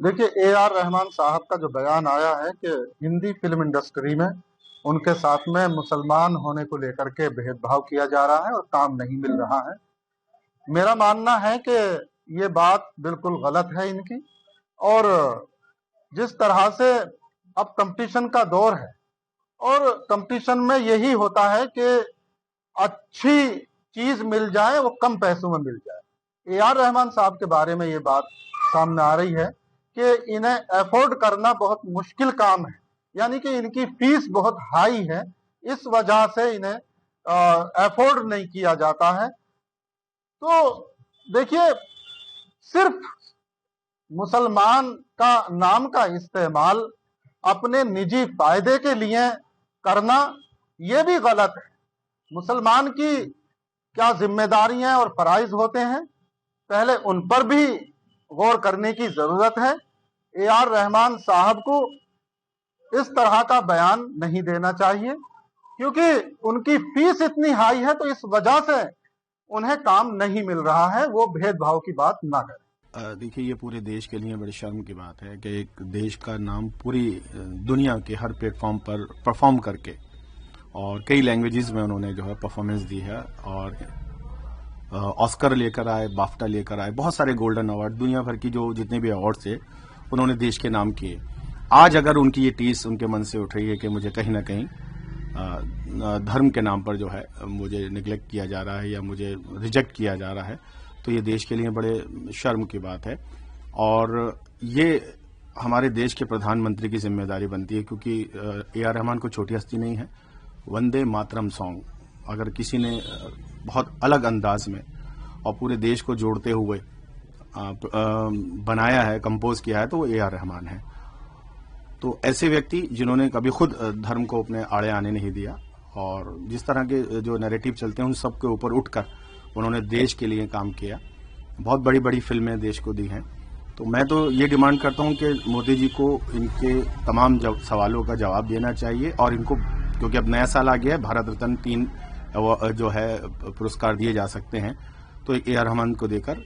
देखिए, A R Rahman साहब का जो बयान आया है कि हिंदी फिल्म इंडस्ट्री में उनके साथ में मुसलमान होने को लेकर के भेदभाव किया जा रहा है और काम नहीं मिल रहा है। मेरा मानना है कि ये बात बिल्कुल गलत है इनकी। और जिस तरह से अब कंपटीशन का दौर है और कंपटीशन में यही होता है कि अच्छी चीज मिल जाए, वो कम पैसों में मिल जाए। ए आर रहमान साहब के बारे में ये बात सामने आ रही है कि इन्हें अफोर्ड करना बहुत मुश्किल काम है, यानी कि इनकी फीस बहुत हाई है, इस वजह से इन्हें अफोर्ड नहीं किया जाता है। तो देखिए, सिर्फ मुसलमान का नाम का इस्तेमाल अपने निजी फायदे के लिए करना, यह भी गलत है। मुसलमान की क्या जिम्मेदारियां और फराइज होते हैं, पहले उन पर भी गौर करने की जरूरत है। ए आर रहमान साहब को इस तरह का बयान नहीं देना चाहिए, क्योंकि उनकी फीस इतनी हाई है, तो इस वजह से उन्हें काम नहीं मिल रहा है। वो भेदभाव की बात ना करें। देखिए, ये पूरे देश के लिए बड़ी शर्म की बात है कि एक देश का नाम पूरी दुनिया के हर प्लेटफॉर्म पर परफॉर्म करके और कई लैंग्वेजेस में उन्होंने जो है परफॉर्मेंस दी है और ऑस्कर लेकर आए, बाफ्टा लेकर आए, बहुत सारे गोल्डन अवार्ड, दुनिया भर की जो जितने भी अवार्ड थे उन्होंने देश के नाम किए। आज अगर उनकी ये टीस उनके मन से उठ रही है कि मुझे कहीं ना कहीं धर्म के नाम पर जो है मुझे निगलेक्ट किया जा रहा है या मुझे रिजेक्ट किया जा रहा है, तो ये देश के लिए बड़े शर्म की बात है। और ये हमारे देश के प्रधानमंत्री की जिम्मेदारी बनती है, क्योंकि ए आर रहमान को छोटी हस्ती नहीं है। वंदे मातरम सॉन्ग अगर किसी ने बहुत अलग अंदाज में और पूरे देश को जोड़ते हुए बनाया है, कंपोज किया है, तो वो ए आर रहमान है। तो ऐसे व्यक्ति जिन्होंने कभी खुद धर्म को अपने आड़े आने नहीं दिया और जिस तरह के जो नैरेटिव चलते हैं उन सब के ऊपर उठकर उन्होंने देश के लिए काम किया, बहुत बड़ी बड़ी फिल्में देश को दी हैं। तो मैं तो ये डिमांड करता हूं कि मोदी जी को इनके तमाम सवालों का जवाब देना चाहिए और इनको, क्योंकि अब नया साल आ गया है, भारत रत्न 3 जो है पुरस्कार दिए जा सकते हैं, तो ए आर रहमान को देकर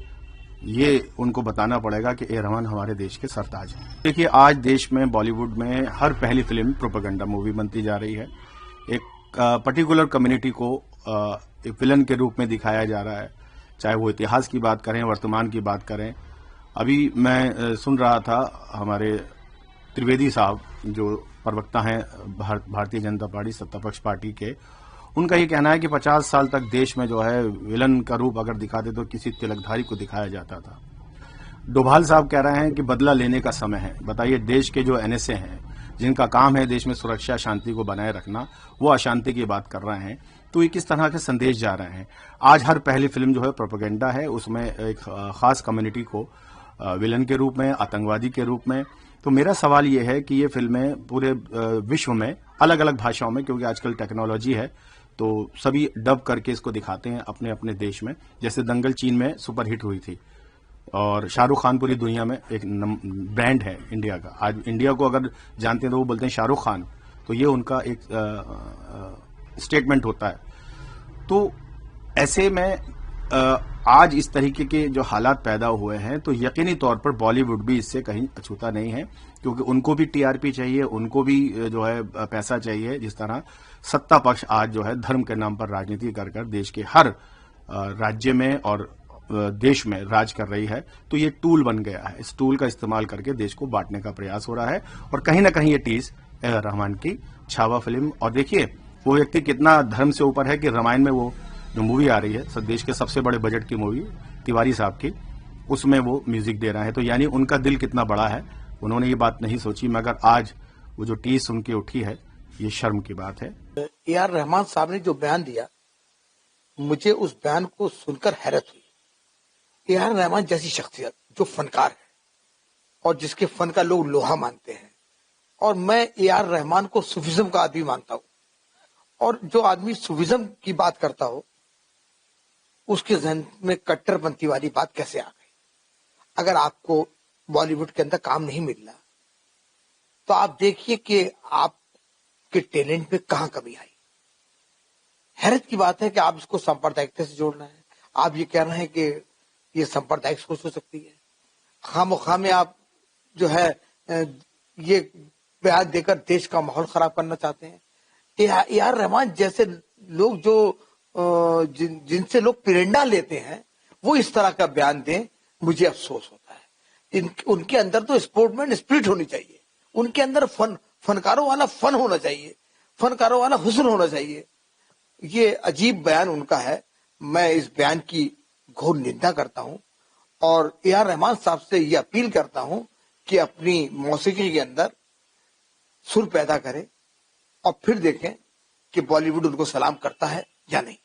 ये उनको बताना पड़ेगा कि ए आर रहमान हमारे देश के सरताज हैं। देखिए, आज देश में बॉलीवुड में हर पहली फिल्म प्रोपेगेंडा मूवी बनती जा रही है। एक पर्टिकुलर कम्युनिटी को एक विलन के रूप में दिखाया जा रहा है, चाहे वो इतिहास की बात करें, वर्तमान की बात करें। अभी मैं सुन रहा था हमारे त्रिवेदी साहब जो प्रवक्ता हैं भारतीय जनता पार्टी सत्तापक्ष पार्टी के, उनका ये कहना है कि 50 साल तक देश में जो है विलन का रूप अगर दिखाते तो किसी तिलकधारी को दिखाया जाता था। डोभाल साहब कह रहे हैं कि बदला लेने का समय है। बताइए, देश के जो एनएसए हैं जिनका काम है देश में सुरक्षा शांति को बनाए रखना, वो अशांति की बात कर रहे हैं, तो ये किस तरह के संदेश जा रहे हैं। आज हर पहली फिल्म जो है प्रोपेगेंडा है, उसमें एक खास कम्युनिटी को विलन के रूप में, आतंकवादी के रूप में। तो मेरा सवाल ये है कि ये फिल्में पूरे विश्व में अलग अलग भाषाओं में, क्योंकि आजकल टेक्नोलॉजी है तो सभी डब करके इसको दिखाते हैं अपने अपने देश में। जैसे दंगल चीन में सुपरहिट हुई थी और शाहरुख खान पूरी दुनिया में एक ब्रांड है इंडिया का। आज इंडिया को अगर जानते हैं तो वो बोलते हैं शाहरुख खान, तो ये उनका एक स्टेटमेंट होता है। तो ऐसे में आज इस तरीके के जो हालात पैदा हुए हैं, तो यकीनी तौर पर बॉलीवुड भी इससे कहीं अछूता नहीं है, क्योंकि उनको भी टीआरपी चाहिए, उनको भी जो है पैसा चाहिए। जिस तरह सत्ता पक्ष आज जो है धर्म के नाम पर राजनीति कर कर देश के हर राज्य में और देश में राज कर रही है, तो ये टूल बन गया है। इस टूल का इस्तेमाल करके देश को बांटने का प्रयास हो रहा है और कहीं ना कहीं ये टीस ए आर रहमान की छावा फिल्म। और देखिए, वो व्यक्ति कितना धर्म से ऊपर है कि रामायण में वो जो मूवी आ रही है देश के सबसे बड़े बजट की मूवी तिवारी साहब की, उसमें वो म्यूजिक दे रहा है। तो यानी उनका दिल कितना बड़ा है, उन्होंने ये बात नहीं सोची, मगर आज वो जो टीस उनकी उठी है, ये शर्म की बात है। ए आर रहमान साहब ने जो बयान दिया, मुझे उस बयान को सुनकर हैरत हुई। ए आर रहमान जैसी शख्सियत जो फनकार है और जिसके फन का लोग लोहा मानते हैं, और मैं ए आर रहमान को सूफिज्म का आदमी मानता हूं, और जो आदमी सूफिज्म की बात करता हो उसके जहन में कट्टरपंथी वाली बात कैसे आ गई। अगर आपको बॉलीवुड के अंदर काम नहीं मिल रहा तो आप देखिए कि आपके टैलेंट में कहां कमी आई। हैरत की बात है कि आप इसको सांप्रदायिकता से जोड़ना है। आप ये कह रहे हैं कि ये सांप्रदायिक सोच हो सकती है। खामोखा में आप जो है ये बयान देकर देश का माहौल खराब करना चाहते हैं। ए आर रहमान जैसे लोग जो जिनसे लोग प्रेरणा लेते हैं वो इस तरह का बयान दें, मुझे अफसोस होता है। उनके अंदर तो स्पोर्टमैन स्पिरिट होनी चाहिए, उनके अंदर फनकारों वाला फन होना चाहिए, फनकारों वाला हुस्न होना चाहिए। ये अजीब बयान उनका है। मैं इस बयान की घोर निंदा करता हूं और ए आर रहमान साहब से ये अपील करता हूं कि अपनी मौसीकी के अंदर सुर पैदा करें और फिर देखें कि बॉलीवुड उनको सलाम करता है या नहीं।